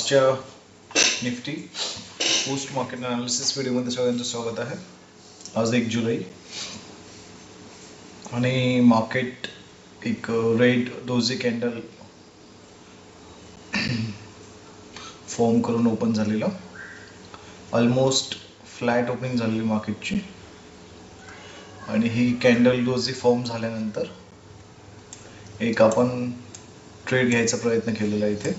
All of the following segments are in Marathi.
आजच्या निफ्टी पोस्ट मार्केट अनालिसिस व्हिडिओमध्ये सगळ्यांचं स्वागत आहे. आज 1 जुलै आणि मार्केट एक रेड डोजी कॅन्डल फॉर्म करून ओपन झालेलं. ऑलमोस्ट फ्लॅट ओपनिंग झालेली मार्केटची आणि ही कॅन्डल डोजी फॉर्म झाल्यानंतर एक आपण ट्रेड घ्यायचा प्रयत्न केलेला आहे. इथे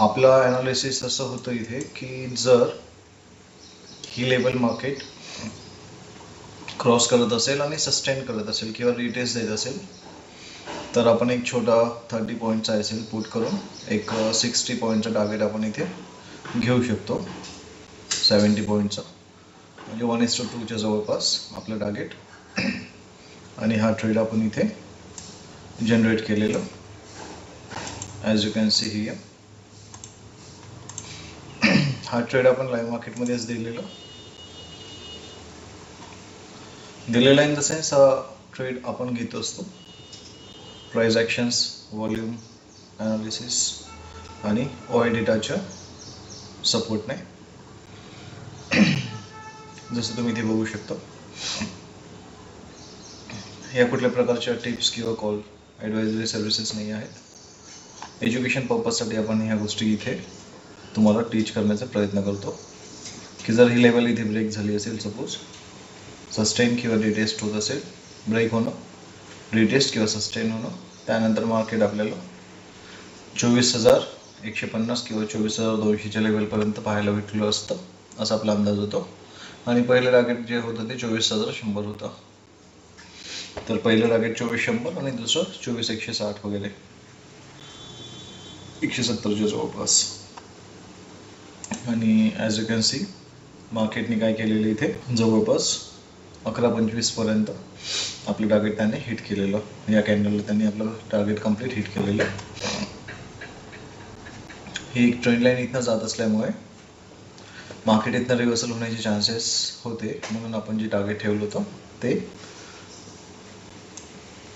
आपला ॲनालिसिस असं होतं इथे की जर ही लेवल मार्केट क्रॉस करत असेल आणि सस्टेन करत असेल किंवा रिटेस्ट देत असेल तर आपण एक छोटा 30 पॉईंटचा असेल पुट करून एक 60 पॉईंटचा टार्गेट आपण इथे घेऊ शकतो. 70 पॉईंटचा म्हणजे 1:2च्या जवळपास आपलं टार्गेट. आणि हा ट्रेड आपण इथे जनरेट केलेलं as you can see here. हा ट्रेड आपण लाईव्ह मार्केटमध्येच दिलेला इन द सेन्स हा ट्रेड आपण घेत असतो प्राइस ॲक्शन्स, व्हॉल्यूम ॲनालिसिस आणि OI डेटाच्या सपोर्टने. जसं तुम्ही इथे बघू शकता, या कुठल्या प्रकारच्या टिप्स किंवा कॉल ॲडवायझरी सर्व्हिसेस नाही आहेत. एज्युकेशन पर्पजसाठी आपण ह्या गोष्टी इथे तुम्हाला टीच करण्याचा प्रयत्न करतो की जर ही लेवल इथे ब्रेक झाली असेल, सपोज सस्टेन किंवा रिटेस्ट होत असेल, ब्रेक होणं, रिटेस्ट किंवा सस्टेन होणं, त्यानंतर मार्केट आपल्याला 24,150 किंवा 24,200च्या लेवलपर्यंत पाहायला भेटलं असतं असा आपला अंदाज होतो. आणि पहिलं टार्गेट जे होतं ते 24,100 होतं. तर पहिलं टार्गेट 24,100 आणि दुसरं 24,160 वगैरे 170च्या जवळपास. आणि ॲज यू कॅन सी मार्केटने काय केलेलं इथे जवळपास 11:25 पर्यंत आपलं टार्गेट त्याने हिट केलेलं. या कॅन्डलला त्यांनी आपलं टार्गेट कम्प्लीट हिट केलेलं. ही एक ट्रेंड लाईन इथनं जात असल्यामुळे मार्केट इथनं रिव्हर्सल होण्याचे चान्सेस होते, म्हणून आपण जे टार्गेट ठेवलं होतं ते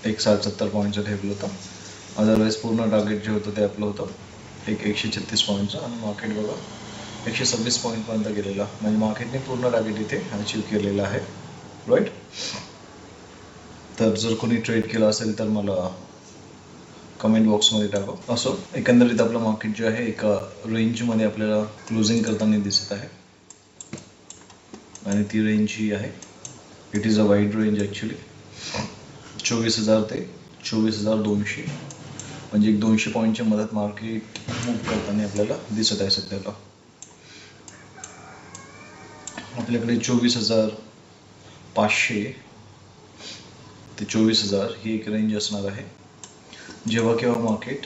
एक 70 पॉईंटचं ठेवलं होतं. अदरवाईज पूर्ण टार्गेट जे होतं ते आपलं होतं एक 136 पॉईंटचं. आणि मार्केट बघा 126 पॉईंटपर्यंत गेलेला, म्हणजे मार्केटने पूर्ण टार्गेट इथे अचीव केलेलं आहे, राईट. तर जर कोणी ट्रेड केला असेल तर मला कमेंट बॉक्समध्ये टाका. असो, एकंदरीत आपलं मार्केट जे आहे एका रेंजमध्ये आपल्याला क्लोजिंग करताना दिसत आहे आणि ती रेंज ही आहे, it is a wide range actually. 24,000 ते 24,200 म्हणजे एक 200 पॉईंटच्या मदत मार्केट मूव्ह करताना आपल्याला दिसत आहे. सध्याला आपल्याकडे 24,500 ते 24,000 ही एक रेंज असणार आहे. जेव्हा केव्हा मार्केट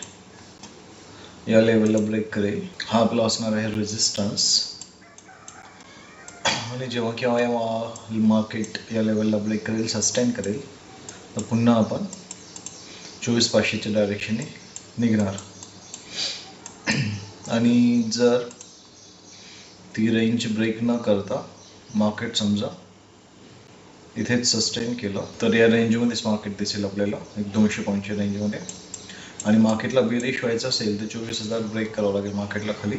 या लेवलला ब्रेक करेल हा आपला असणार आहे रेजिस्टन्स. आणि जेव्हा केव्हा या मार्केट या लेवलला ब्रेक करेल, सस्टेन करेल, तर पुन्हा आपण 24,500च्या डायरेक्शनने निघणार. आणि जर ती रेंज ब्रेक न करता मार्केट समजा इथेच सस्टेन केलं तर या रेंजमध्येच मार्केट दिसेल आपल्याला एक 200 पॉईंटच्या रेंजमध्ये. आणि मार्केटला बेरिश व्हायचं असेल तर 24,000 ब्रेक करावं लागेल मार्केटला खाली.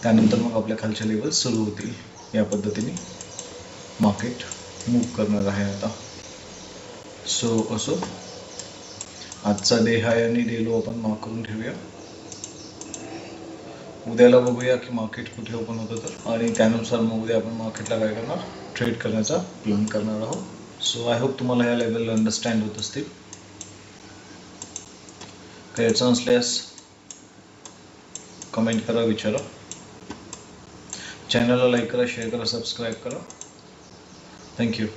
त्यानंतर मग आपल्या खालच्या लेवल सुरू होतील. या पद्धतीने मार्केट मूव्ह करणार आहे आता. सो असो, आजचा डे हाय आणि डे लो आपण मार्क करून ठेवूया. उद्याला बघूया की मार्केट कुठे ओपन होतं तर, आणि त्यानुसार मग उद्या आपण मार्केटला काय करणार, ट्रेड करण्याचा प्लॅन करणार आहोत. सो आय होप तुम्हाला या लेवलला अंडरस्टँड होत असतील. काही अडचण असल्यास कमेंट करा, विचारा. चॅनलला लाईक करा, शेअर करा, सबस्क्राईब करा. थँक्यू.